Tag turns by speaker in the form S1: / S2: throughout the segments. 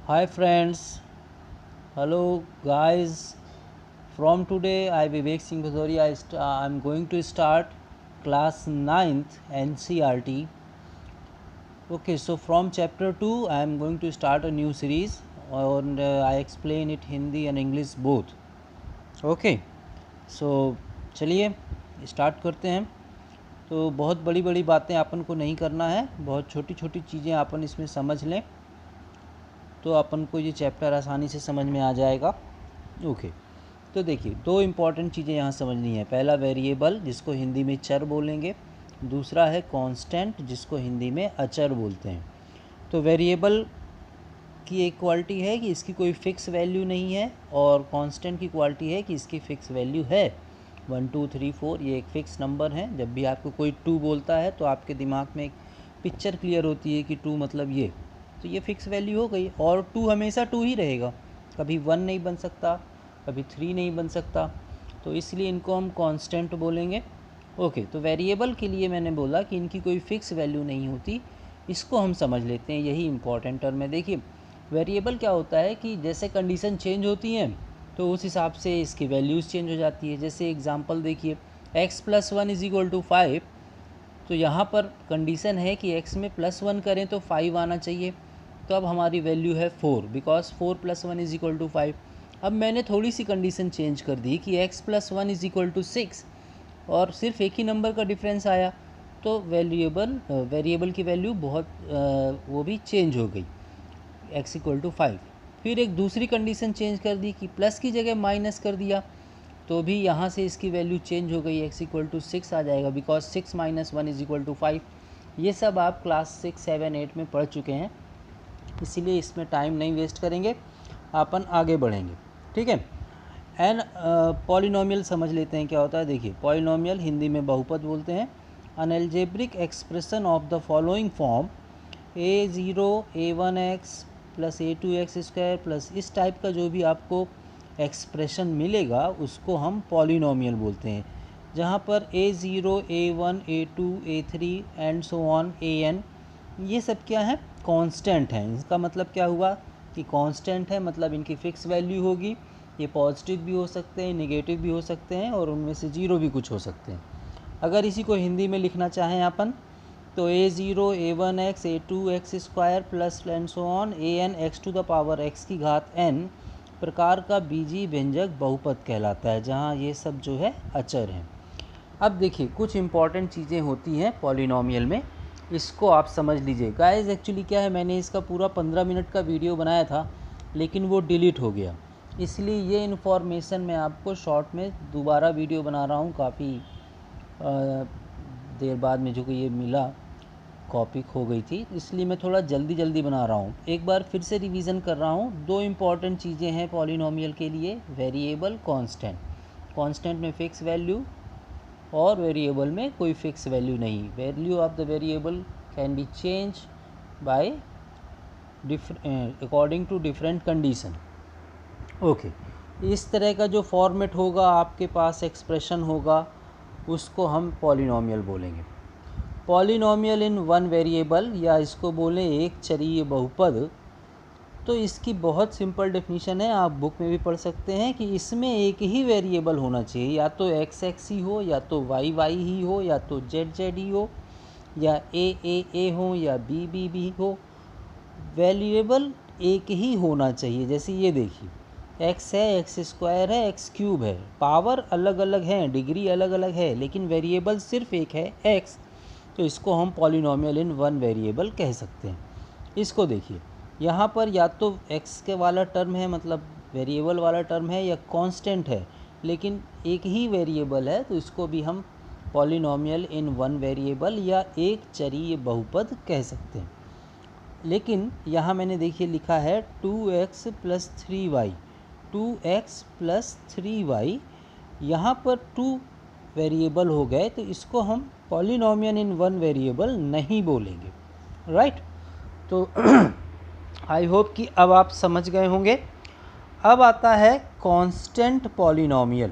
S1: Hi friends, hello guys. From today, I Vivek Singh Bhadauria. I'm going to start class 9th NCRT. Okay, so from chapter 2, I am going to start a new series and I explain it Hindi and English both. Okay, so चलिए start करते हैं। तो बहुत बड़ी बड़ी बातें अपन को नहीं करना है, बहुत छोटी छोटी चीज़ें अपन इसमें समझ लें तो अपन को ये चैप्टर आसानी से समझ में आ जाएगा। ओके, तो देखिए दो इम्पॉर्टेंट चीज़ें यहाँ समझनी है। पहला वेरिएबल, जिसको हिंदी में चर बोलेंगे। दूसरा है कांस्टेंट, जिसको हिंदी में अचर बोलते हैं। तो वेरिएबल की एक क्वालिटी है कि इसकी कोई फ़िक्स वैल्यू नहीं है, और कांस्टेंट की क्वालिटी है कि इसकी फ़िक्स वैल्यू है। 1 2 3 4 ये एक फ़िक्स नंबर है। जब भी आपको कोई 2 बोलता है तो आपके दिमाग में एक पिक्चर क्लियर होती है कि 2 मतलब ये, तो ये फ़िक्स वैल्यू हो गई। और 2 हमेशा 2 ही रहेगा, कभी 1 नहीं बन सकता, कभी 3 नहीं बन सकता, तो इसलिए इनको हम कांस्टेंट बोलेंगे। ओके, तो वेरिएबल के लिए मैंने बोला कि इनकी कोई फ़िक्स वैल्यू नहीं होती, इसको हम समझ लेते हैं, यही इंपॉर्टेंट टर्म है। देखिए वेरिएबल क्या होता है कि जैसे कंडीशन चेंज होती हैं तो उस हिसाब से इसकी वैल्यूज़ चेंज हो जाती है। जैसे एग्जांपल देखिए, x+1 = 5, तो यहाँ पर कंडीशन है कि x में +1 करें तो 5 आना चाहिए। तो अब हमारी वैल्यू है 4, बिकॉज 4 + 1 = 5। अब मैंने थोड़ी सी कंडीशन चेंज कर दी कि x+1 = 6, और सिर्फ एक ही नंबर का डिफरेंस आया, तो वेरिएबल की वैल्यू बहुत वो भी चेंज हो गई, x = 5। फिर एक दूसरी कंडीशन चेंज कर दी कि प्लस की जगह माइनस कर दिया, तो भी यहाँ से इसकी वैल्यू चेंज हो गई, x = 6 आ जाएगा, बिकॉज 6 - 1 = 5। ये सब आप क्लास 6 7 8 में पढ़ चुके हैं, इसीलिए इसमें टाइम नहीं वेस्ट करेंगे, अपन आगे बढ़ेंगे। ठीक है। एंड पॉलिनोमियल समझ लेते हैं क्या होता है। देखिए पॉलिनोमियल हिंदी में बहुपद बोलते हैं। An algebraic expression of the following form a0 a1x + a2x² plus इस टाइप का जो भी आपको एक्सप्रेशन मिलेगा उसको हम पॉलिनोमियल बोलते हैं, जहाँ पर a0 a1 a2 a3 and so on an ये सब क्या है, कांस्टेंट हैं। इसका मतलब क्या हुआ कि कांस्टेंट है, मतलब इनकी फ़िक्स वैल्यू होगी। ये पॉजिटिव भी हो सकते हैं, नेगेटिव भी हो सकते हैं, और उनमें से जीरो भी कुछ हो सकते हैं। अगर इसी को हिंदी में लिखना चाहें अपन, तो a0 a1x a2x² plus and so on an x⁴n प्रकार का बीजीय व्यंजक बहुपद कहलाता है, जहाँ ये सब जो है अचर हैं। अब देखिए कुछ इंपॉर्टेंट चीज़ें होती हैं पॉलिनोमियल में, इसको आप समझ लीजिए। गाइस एक्चुअली क्या है, मैंने इसका पूरा 15 मिनट का वीडियो बनाया था, लेकिन वो डिलीट हो गया, इसलिए ये इन्फॉर्मेशन मैं आपको शॉर्ट में दोबारा वीडियो बना रहा हूँ। काफ़ी देर बाद में जो कि ये मिला, कॉपी खो गई थी, इसलिए मैं थोड़ा जल्दी जल्दी बना रहा हूँ। एक बार फिर से रिवीजन कर रहा हूँ। दो इम्पॉर्टेंट चीज़ें हैं पॉलिनोमियल के लिए, वेरिएबल, कांस्टेंट। कांस्टेंट में फ़िक्स वैल्यू, और वेरिएबल में कोई फ़िक्स वैल्यू नहीं। Value of the variable can be change by according to different condition. Okay, इस तरह का जो फॉर्मेट होगा आपके पास, एक्सप्रेशन होगा, उसको हम पॉलिनोमियल बोलेंगे। पॉलिनोमियल इन वन वेरिएबल, या इसको बोलें एक चरीय बहुपद, तो इसकी बहुत सिंपल डेफिनेशन है, आप बुक में भी पढ़ सकते हैं कि इसमें एक ही वेरिएबल होना चाहिए, या तो x ही हो, या तो y ही हो, या तो z ही हो, या a हो, या b हो। वेरिएबल एक ही होना चाहिए। जैसे ये देखिए, x है, x² है, x³ है, पावर अलग अलग हैं, डिग्री अलग अलग है, लेकिन वेरिएबल सिर्फ एक है, x, तो इसको हम पॉलिनोमियल इन वन वेरिएबल कह सकते हैं। इसको देखिए, यहाँ पर या तो x के वाला टर्म है, मतलब वेरिएबल वाला टर्म है, या कांस्टेंट है, लेकिन एक ही वेरिएबल है, तो इसको भी हम पॉलिनोमियल इन वन वेरिएबल या एक चरीय बहुपद कह सकते हैं। लेकिन यहाँ मैंने देखिए लिखा है 2x + 3y, 2x + 3y, यहाँ पर 2 वेरिएबल हो गए, तो इसको हम पॉलिनोमियल इन वन वेरिएबल नहीं बोलेंगे, राइट। तो आई होप कि अब आप समझ गए होंगे। अब आता है कांस्टेंट पॉलिनोमियल।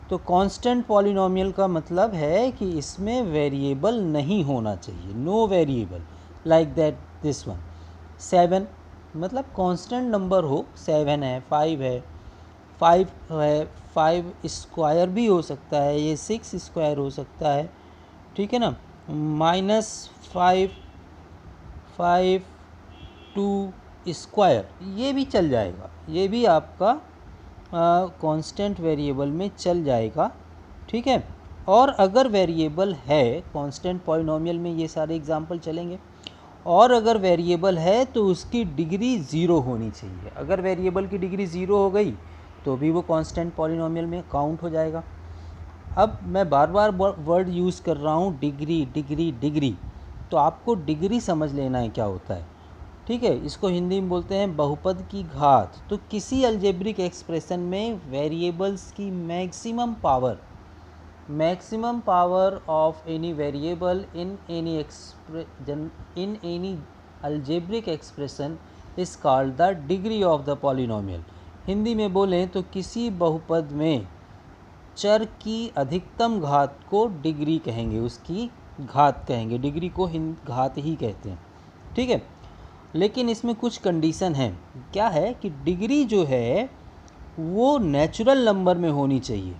S1: तो कांस्टेंट पॉलिनोमियल का मतलब है कि इसमें वेरिएबल नहीं होना चाहिए, no variable, like that this one 7, मतलब कांस्टेंट नंबर हो, 7 है, 5 है, 5 है, 5 स्क्वायर भी हो सकता है, ये 6 स्क्वायर हो सकता है, ठीक है ना, -5 5 2 स्क्वायर, ये भी चल जाएगा, ये भी आपका कांस्टेंट वेरिएबल में चल जाएगा, ठीक है। और अगर वेरिएबल है कांस्टेंट पॉलिनोमियल में, ये सारे एग्जांपल चलेंगे, और अगर वेरिएबल है तो उसकी डिग्री 0 होनी चाहिए। अगर वेरिएबल की डिग्री 0 हो गई तो भी वो कांस्टेंट पॉलिनोमियल में काउंट हो जाएगा। अब मैं बार बार वर्ड यूज़ कर रहा हूँ डिग्री डिग्री डिग्री, तो आपको डिग्री समझ लेना है क्या होता है, ठीक है। इसको हिंदी में बोलते हैं बहुपद की घात। तो किसी अलजेब्रिक एक्सप्रेशन में वेरिएबल्स की maximum power of any variable in any algebraic expression is called the degree of the polynomial. Hindi में बोलें तो किसी बहुपद में चर की अधिकतम घात को डिग्री कहेंगे, उसकी घात कहेंगे, डिग्री को घात ही कहते हैं, ठीक है। लेकिन इसमें कुछ कंडीशन है। क्या है कि डिग्री जो है वो नेचुरल नंबर में होनी चाहिए,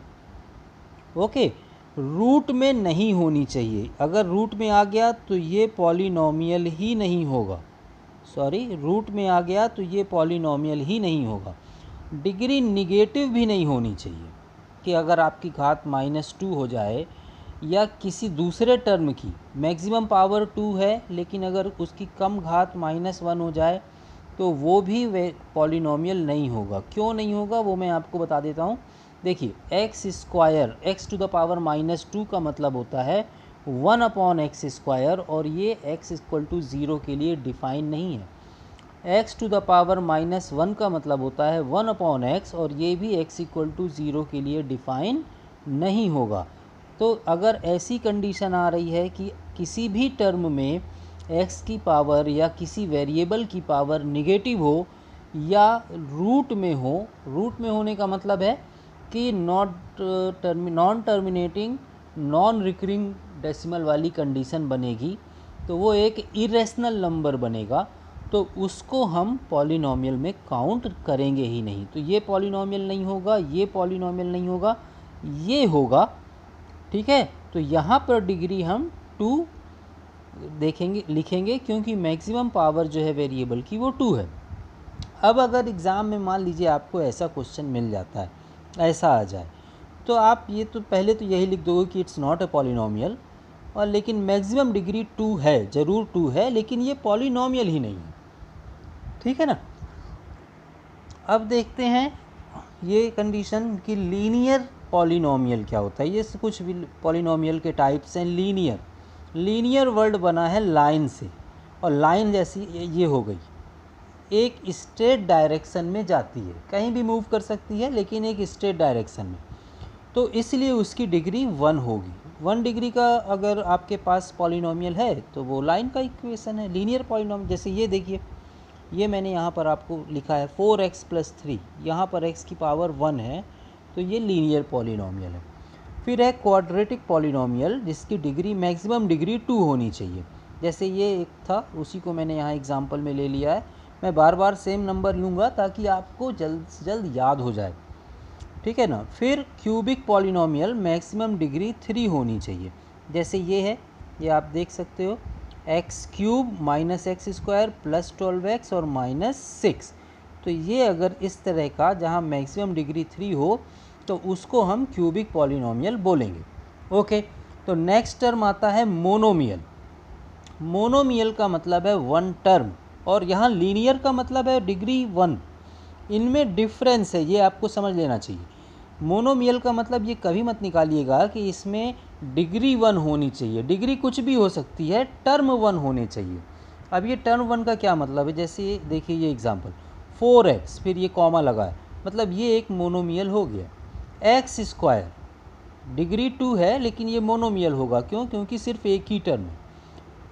S1: ओके, रूट में नहीं होनी चाहिए। अगर रूट में आ गया तो ये पॉलिनोमियल ही नहीं होगा, रूट में आ गया तो ये पॉलिनोमियल ही नहीं होगा। डिग्री निगेटिव भी नहीं होनी चाहिए, कि अगर आपकी घात -2 हो जाए या किसी दूसरे टर्म की मैक्सिमम पावर 2 है लेकिन अगर उसकी कम घात -1 हो जाए तो वो भी पॉलिनोमियल नहीं होगा। क्यों नहीं होगा वो मैं आपको बता देता हूँ। देखिए, एक्स स्क्वायर x⁻² का मतलब होता है 1/x², और ये x = 0 के लिए डिफाइन नहीं है। x⁻1 का मतलब होता है 1/x, और ये भी x = 0 के लिए डिफाइन नहीं होगा। तो अगर ऐसी कंडीशन आ रही है कि किसी भी टर्म में x की पावर या किसी वेरिएबल की पावर निगेटिव हो या रूट में हो, रूट में होने का मतलब है कि non terminating non recurring decimal वाली कंडीशन बनेगी, तो वो एक इरेशनल नंबर बनेगा, तो उसको हम पॉलिनोमियल में काउंट करेंगे ही नहीं। तो ये पॉलिनोमियल नहीं होगा, ये पॉलिनोमियल नहीं होगा, ये होगा, ठीक है। तो यहाँ पर डिग्री हम 2 देखेंगे, लिखेंगे, क्योंकि मैक्सिमम पावर जो है वेरिएबल की वो 2 है। अब अगर एग्ज़ाम में मान लीजिए आपको ऐसा क्वेश्चन मिल जाता है, ऐसा आ जाए, तो आप ये तो पहले तो यही लिख दोगे कि इट्स नॉट अ पॉलिनोमियल, और लेकिन मैक्सिमम डिग्री 2 है, ज़रूर 2 है, लेकिन ये पॉलिनोमियल ही नहीं है, ठीक है ना। अब देखते हैं ये कंडीशन कि लीनियर पॉलिनोमियल क्या होता है। ये कुछ भी पॉलिनोमियल के टाइप्स हैं। लीनियर वर्ड बना है लाइन से, और लाइन जैसी ये हो गई, एक स्ट्रेट डायरेक्शन में जाती है, कहीं भी मूव कर सकती है लेकिन एक स्ट्रेट डायरेक्शन में, तो इसलिए उसकी डिग्री 1 होगी। 1 डिग्री का अगर आपके पास पॉलिनोमियल है तो वो लाइन का इक्वेशन है, लीनियर पॉलिनोमियल। जैसे ये देखिए, ये मैंने यहाँ पर आपको लिखा है 4x + 3, यहाँ पर x की पावर 1 है, तो ये लीनियर पॉलिनोमियल है। फिर है क्वाड्रेटिक पॉलिनोमियल, जिसकी डिग्री मैक्सिमम डिग्री 2 होनी चाहिए। जैसे ये एक था, उसी को मैंने यहाँ एग्जांपल में ले लिया है। मैं बार बार सेम नंबर लूँगा ताकि आपको जल्द से जल्द याद हो जाए, ठीक है ना। फिर क्यूबिक पॉलिनोमियल, मैक्सिमम डिग्री 3 होनी चाहिए। जैसे ये है, ये आप देख सकते हो, x³ - x² + 12x और -6। तो ये अगर इस तरह का जहाँ मैक्सिमम डिग्री 3 हो तो उसको हम क्यूबिक पॉलिनोमियल बोलेंगे, ओके। तो नेक्स्ट टर्म आता है मोनोमियल। मोनोमियल का मतलब है 1 टर्म, और यहाँ लीनियर का मतलब है डिग्री 1। इनमें डिफरेंस है, ये आपको समझ लेना चाहिए। मोनोमियल का मतलब ये कभी मत निकालिएगा कि इसमें डिग्री 1 होनी चाहिए, डिग्री कुछ भी हो सकती है, टर्म 1 होने चाहिए। अब ये टर्म 1 का क्या मतलब है, जैसे देखिए ये एग्जांपल 4x, फिर ये कॉमा लगा है, मतलब ये एक मोनोमियल हो गया। x² डिग्री 2 है लेकिन ये मोनोमियल होगा, क्यों? क्योंकि सिर्फ एक ही टर्म है।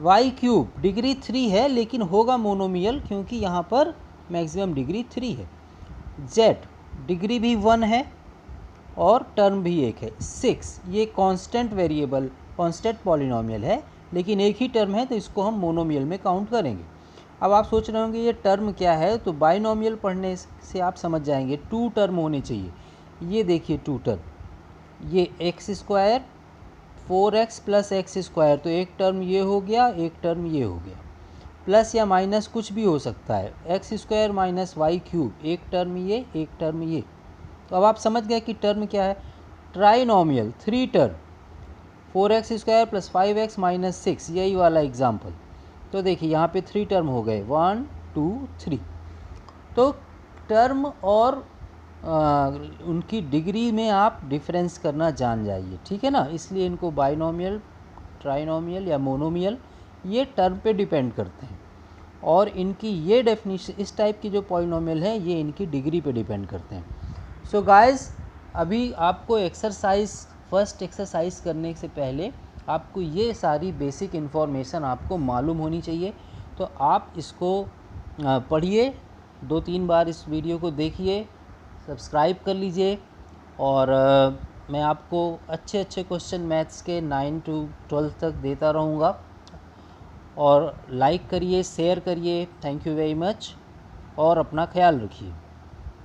S1: y³ डिग्री 3 है लेकिन होगा मोनोमियल, क्योंकि यहाँ पर मैक्सिमम डिग्री 3 है। z डिग्री भी 1 है और टर्म भी एक है। 6 ये कांस्टेंट वेरिएबल, कांस्टेंट पॉलिनोमियल है, लेकिन एक ही टर्म है, तो इसको हम मोनोमियल में काउंट करेंगे। अब आप सोच रहे होंगे ये टर्म क्या है, तो बाइनोमियल पढ़ने से आप समझ जाएंगे। 2 टर्म होने चाहिए। ये देखिए 2 टर्म, ये x square 4x plus x square, तो एक टर्म ये हो गया, एक टर्म ये हो गया। प्लस या माइनस कुछ भी हो सकता है, x square minus y cube, एक टर्म ये, एक टर्म ये। तो अब आप समझ गए कि टर्म क्या है। Trinomial 3 term, 4x square plus 5x minus 6, यही वाला एग्जाम्पल। तो देखिए यहाँ पे 3 टर्म हो गए, 1 2 3। तो टर्म और उनकी डिग्री में आप डिफरेंस करना जान जाइए, ठीक है ना। इसलिए इनको बाइनोमियल, ट्राइनोमियल या मोनोमियल, ये टर्म पे डिपेंड करते हैं। और इनकी ये डेफिनेशन, इस टाइप की जो पॉलिनोमियल है, ये इनकी डिग्री पे डिपेंड करते हैं। सो गाइस, अभी आपको एक्सरसाइज, फर्स्ट एक्सरसाइज करने से पहले आपको ये सारी बेसिक इन्फॉर्मेशन आपको मालूम होनी चाहिए। तो आप इसको पढ़िए, 2-3 बार इस वीडियो को देखिए, सब्सक्राइब कर लीजिए। और मैं आपको अच्छे अच्छे क्वेश्चन मैथ्स के 9 to 12 तक देता रहूँगा। और लाइक करिए, शेयर करिए। थैंक यू वेरी मच और अपना ख्याल रखिए।